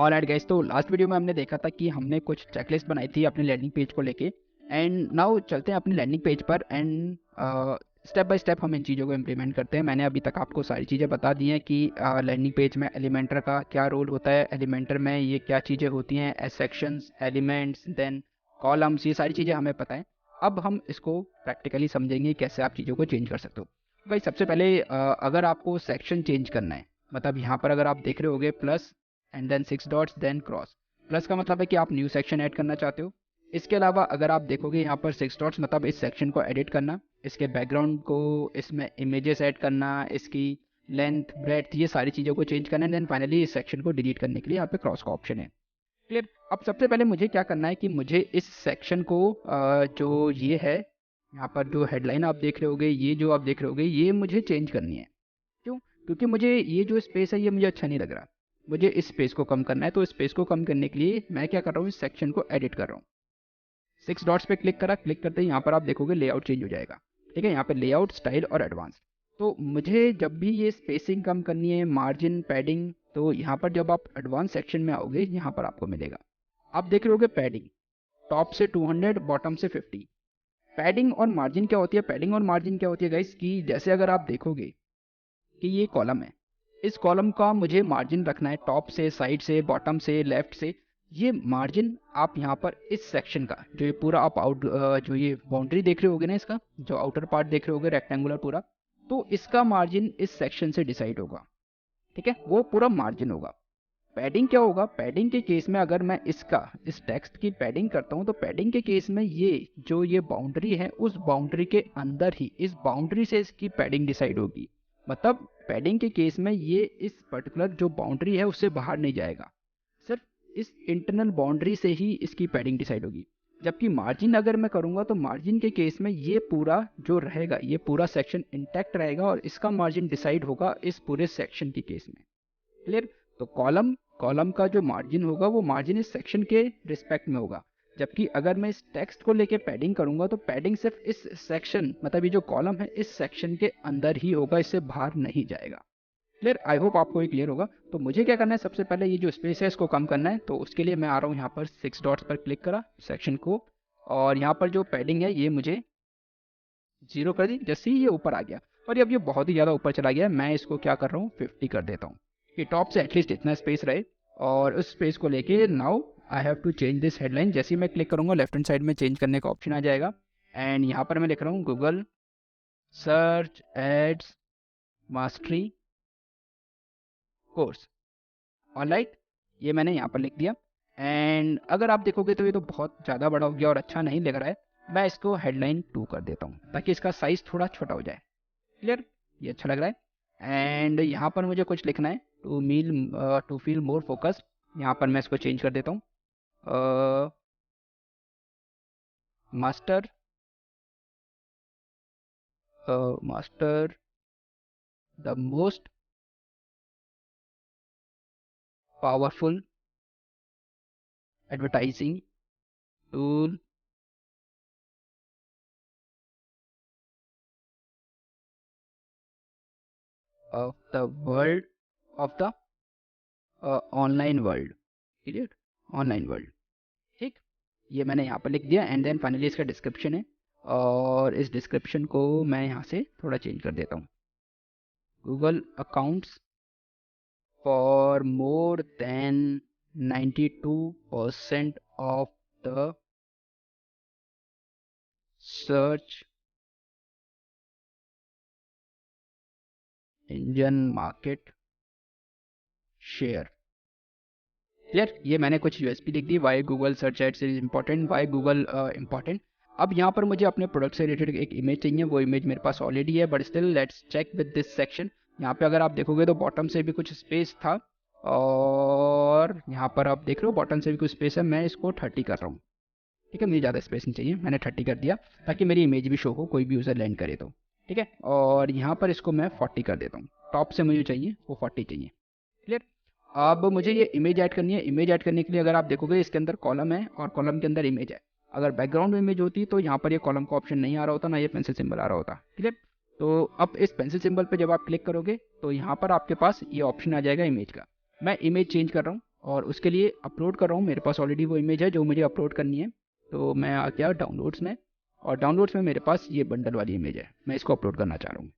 Alright guys, तो last video में हमने देखा था कि हमने कुछ चेकलिस्ट बनाई थी अपने लैंडिंग पेज को लेके। एंड नाउ चलते हैं अपनी लैंडिंग पेज पर एंड स्टेप बाय स्टेप हम इन चीज़ों को इम्प्लीमेंट करते हैं। मैंने अभी तक आपको सारी चीज़ें बता दी हैं कि लैंडिंग पेज में एलिमेंटर का क्या रोल होता है, एलिमेंटर में ये क्या चीज़ें होती हैं, as sections, elements, then columns, ये सारी चीज़ें हमें पता है। अब हम इसको प्रैक्टिकली समझेंगे कैसे आप चीज़ों को चेंज कर सकते हो। भाई सबसे पहले अगर आपको सेक्शन चेंज करना है, मतलब यहाँ पर अगर आप देख रहे होगे plus and then 6 dots then cross, plus का मतलब है कि आप न्यू सेक्शन ऐड करना चाहते हो। इसके अलावा अगर आप देखोगे यहाँ पर 6 डॉट्स मतलब इस सेक्शन को एडिट करना, इसके बैकग्राउंड को, इसमें इमेजेस ऐड करना, इसकी लेंथ ब्रेड्थ, ये सारी चीज़ों को चेंज करना है। देन फाइनली इस सेक्शन को डिलीट करने के लिए यहाँ पे क्रॉस का ऑप्शन है। क्लियर। अब सबसे पहले मुझे क्या करना है कि मुझे इस सेक्शन को जो ये है यहाँ पर जो हेडलाइन आप देख रहे होगे, ये जो आप देख रहे होगे, ये मुझे चेंज करनी है। क्यों? क्योंकि मुझे ये जो स्पेस है ये मुझे अच्छा नहीं लग रहा। मुझे इस स्पेस को कम करना है, तो स्पेस को कम करने के लिए मैं क्या कर रहा हूँ, इस सेक्शन को एडिट कर रहा हूँ। 6 डॉट्स पे क्लिक करा, क्लिक करते ही यहाँ पर आप देखोगे लेआउट चेंज हो जाएगा। ठीक है, यहाँ पे लेआउट, स्टाइल और एडवांस। तो मुझे जब भी ये स्पेसिंग कम करनी है, मार्जिन, पैडिंग, तो यहाँ पर जब आप एडवांस सेक्शन में आओगे यहाँ पर आपको मिलेगा। आप देख रहे होगे पैडिंग टॉप से 200, बॉटम से 50। पैडिंग और मार्जिन क्या होती है? पैडिंग और मार्जिन क्या होती है गाइस, कि जैसे अगर आप देखोगे कि ये कॉलम है, इस कॉलम का मुझे मार्जिन रखना है टॉप से, साइड से, बॉटम से, लेफ्ट से। ये मार्जिन आप यहाँ पर इस सेक्शन का जो ये पूरा आप जो ये बाउंड्री देख रहे होगे ना, इसका जो आउटर पार्ट देख रहे होगे रेक्टेंगुलर पूरा, तो इसका मार्जिन इस सेक्शन से डिसाइड होगा। ठीक है, वो पूरा मार्जिन होगा। पैडिंग क्या होगा? पैडिंग के केस में अगर मैं इस टेक्स्ट की पैडिंग करता हूँ, तो पैडिंग के केस में ये जो ये बाउंड्री है, उस बाउंड्री के अंदर ही, इस बाउंड्री से इसकी पैडिंग डिसाइड होगी। मतलब पैडिंग के केस में ये इस पर्टिकुलर जो बाउंड्री है उससे बाहर नहीं जाएगा, सिर्फ इस इंटरनल बाउंड्री से ही इसकी पैडिंग डिसाइड होगी। जबकि मार्जिन अगर मैं करूँगा, तो मार्जिन के केस में ये पूरा जो रहेगा, ये पूरा सेक्शन इंटैक्ट रहेगा और इसका मार्जिन डिसाइड होगा इस पूरे सेक्शन के केस में। क्लियर। तो कॉलम कॉलम का जो मार्जिन होगा वो मार्जिन इस सेक्शन के रिस्पेक्ट में होगा। जबकि अगर मैं इस टेक्स्ट को लेके पैडिंग करूंगा, तो पैडिंग सिर्फ इस सेक्शन, मतलब ये जो कॉलम है, इस सेक्शन के अंदर ही होगा, इससे बाहर नहीं जाएगा। क्लियर। आई होप आपको ये क्लियर होगा। तो मुझे क्या करना है, सबसे पहले ये जो स्पेस है इसको कम करना है। तो उसके लिए मैं आ रहा हूँ यहाँ पर 6 डॉट्स पर क्लिक करा सेक्शन को, और यहाँ पर जो पैडिंग है ये मुझे 0 कर दी। जैसे ही ये ऊपर आ गया, और अब ये बहुत ही ज़्यादा ऊपर चला गया, मैं इसको क्या कर रहा हूँ, 50 कर देता हूँ कि टॉप से एटलीस्ट इतना स्पेस रहे। और उस स्पेस को लेके now I have to change this headline. जैसे ही मैं क्लिक करूँगा, लेफ्ट हैंड साइड में चेंज करने का ऑप्शन आ जाएगा। एंड यहाँ पर मैं लिख रहा हूँ Google search ads mastery course. Alright, ये मैंने यहाँ पर लिख दिया। एंड अगर आप देखोगे तो ये तो बहुत ज़्यादा बड़ा हो गया और अच्छा नहीं लग रहा है। मैं इसको हेडलाइन 2 कर देता हूँ ताकि इसका साइज़ थोड़ा छोटा हो जाए। क्लियर, ये अच्छा लग रहा है। एंड यहाँ पर मुझे कुछ लिखना है, टू फील मोर फोकस। यहाँ पर मैं इसको चेंज कर देता हूँ, master master the most powerful advertising tool of the world, of the online world. Clear, online world. ठीक, ये मैंने यहाँ पर लिख दिया। एंड देन फाइनली इसका डिस्क्रिप्शन है, और इस डिस्क्रिप्शन को मैं यहाँ से थोड़ा चेंज कर देता हूँ। Google accounts for more than 92% of the search engine market share। Clear, ये मैंने कुछ यूएसपी लिख दी, why Google search ads is important, why Google important. अब यहाँ पर मुझे अपने प्रोडक्ट से रिलेटेड एक इमेज चाहिए। वो इमेज मेरे पास ऑलरेडी है, but still let's check with this section. यहाँ पे अगर आप देखोगे तो बॉटम से भी कुछ स्पेस था, और यहाँ पर आप देख रहे हो बॉटम से भी कुछ स्पेस है। मैं इसको 30 कर रहा हूँ। ठीक है, मुझे ज़्यादा स्पेस नहीं चाहिए, मैंने 30 कर दिया ताकि मेरी इमेज भी शो हो, कोई भी यूज़र लैंड करे तो। ठीक है, और यहाँ पर इसको मैं 40 कर देता हूँ। टॉप से मुझे चाहिए वो 40 चाहिए। क्लियर। अब मुझे ये इमेज ऐड करनी है। इमेज ऐड करने के लिए अगर आप देखोगे इसके अंदर कॉलम है और कॉलम के अंदर इमेज है। अगर बैकग्राउंड में इमेज होती तो यहाँ पर ये कॉलम का ऑप्शन नहीं आ रहा होता, ना ये पेंसिल सिंबल आ रहा होता। क्लियर। तो अब इस पेंसिल सिंबल पे जब आप क्लिक करोगे, तो यहाँ पर आपके पास ये ऑप्शन आ जाएगा इमेज का। मैं इमेज चेंज कर रहा हूँ, और उसके लिए अपलोड कर रहा हूँ। मेरे पास ऑलरेडी वो इमेज है जो मुझे अपलोड करनी है। तो मैं आ गया डाउनलोड्स में, और डाउनलोड्स में मेरे पास ये बंडल वाली इमेज है, मैं इसको अपलोड करना चाह रहा हूँ।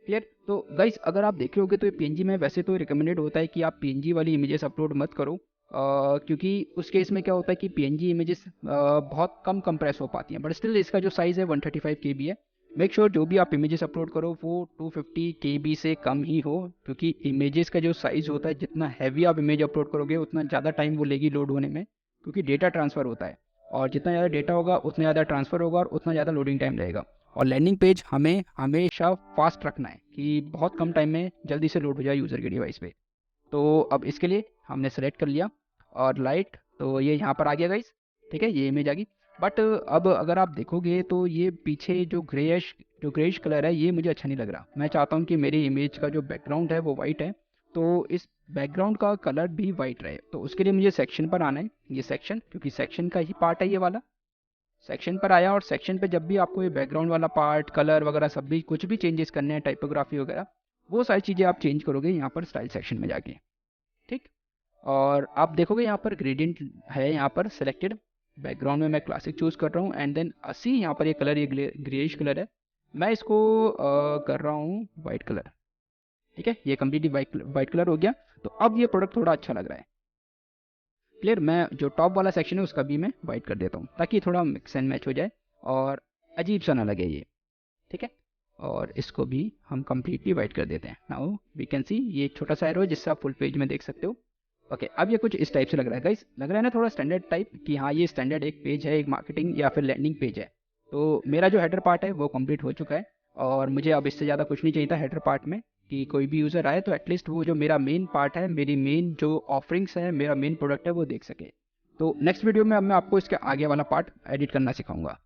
क्लियर। तो गाइस अगर आप देख रहे होगे तो ये पीएनजी में वैसे तो रिकमेंडेड होता है कि आप पीएनजी वाली इमेजेस अपलोड मत करो, क्योंकि उस केस में क्या होता है कि पीएनजी इमेजेस बहुत कम कंप्रेस हो पाती हैं। बट स्टिल इसका जो साइज़ है 135 KB है। मेक श्योर जो भी आप इमेजेस अपलोड करो वो 250 KB से कम ही हो, क्योंकि इमेजेस का जो साइज़ होता है, जितना हैवी आप इमेज अपलोड करोगे उतना ज़्यादा टाइम वो लेगी लोड होने में, क्योंकि डेटा ट्रांसफ़र होता है। और जितना ज़्यादा डेटा होगा उतना ज़्यादा ट्रांसफ़र होगा और उतना ज़्यादा लोडिंग टाइम रहेगा। और लैंडिंग पेज हमें हमेशा फास्ट रखना है कि बहुत कम टाइम में जल्दी से लोड हो जाए यूज़र के डिवाइस पे। तो अब इसके लिए हमने सेलेक्ट कर लिया, और लाइट तो ये यहाँ पर आ गया गाइस। ठीक है, ये इमेज आ गई। बट अब अगर आप देखोगे तो ये पीछे जो ग्रेइश कलर है ये मुझे अच्छा नहीं लग रहा। मैं चाहता हूँ कि मेरी इमेज का जो बैकग्राउंड है वो वाइट है, तो इस बैकग्राउंड का कलर भी वाइट रहे। तो उसके लिए मुझे सेक्शन पर आना है, ये सेक्शन, क्योंकि सेक्शन का ही पार्ट है ये वाला। सेक्शन पर आया, और सेक्शन पे जब भी आपको ये बैकग्राउंड वाला पार्ट, कलर वगैरह सब भी कुछ भी चेंजेस करने हैं, टाइपोग्राफी वगैरह, वो सारी चीज़ें आप चेंज करोगे यहाँ पर स्टाइल सेक्शन में जाके। ठीक। और आप देखोगे यहाँ पर ग्रेडियंट है यहाँ पर सिलेक्टेड। बैकग्राउंड में मैं क्लासिक चूज़ कर रहा हूँ, एंड देन 80 यहाँ पर ये कलर, ये ग्रेइश कलर है। मैं इसको कर रहा हूँ वाइट कलर। ठीक है, ये कम्प्लीटली वाइट कलर हो गया। तो अब ये प्रोडक्ट थोड़ा अच्छा लग रहा है। क्लियर। मैं जो टॉप वाला सेक्शन है उसका भी मैं वाइट कर देता हूँ, ताकि थोड़ा मिक्स एंड मैच हो जाए और अजीब सा ना लगे ये। ठीक है। और इसको भी हम कम्प्लीटली वाइट कर देते हैं। नाउ वी कैन सी ये एक छोटा सा एरो है जिससे आप फुल पेज में देख सकते हो। ओके, अब ये कुछ इस टाइप से लग रहा है गाइस, लग रहा है ना थोड़ा स्टैंडर्ड टाइप, कि हाँ ये स्टैंडर्ड एक पेज है, एक मार्केटिंग या फिर लैंडिंग पेज है। तो मेरा जो हेडर पार्ट है वो कंप्लीट हो चुका है, और मुझे अब इससे ज़्यादा कुछ नहीं चाहिए था हेडर पार्ट में, कि कोई भी यूज़र आए तो एटलीस्ट वो जो मेरा मेन पार्ट है, मेरी मेन जो ऑफरिंग्स है, मेरा मेन प्रोडक्ट है, वो देख सके। तो नेक्स्ट वीडियो में अब मैं आपको इसके आगे वाला पार्ट एडिट करना सिखाऊंगा।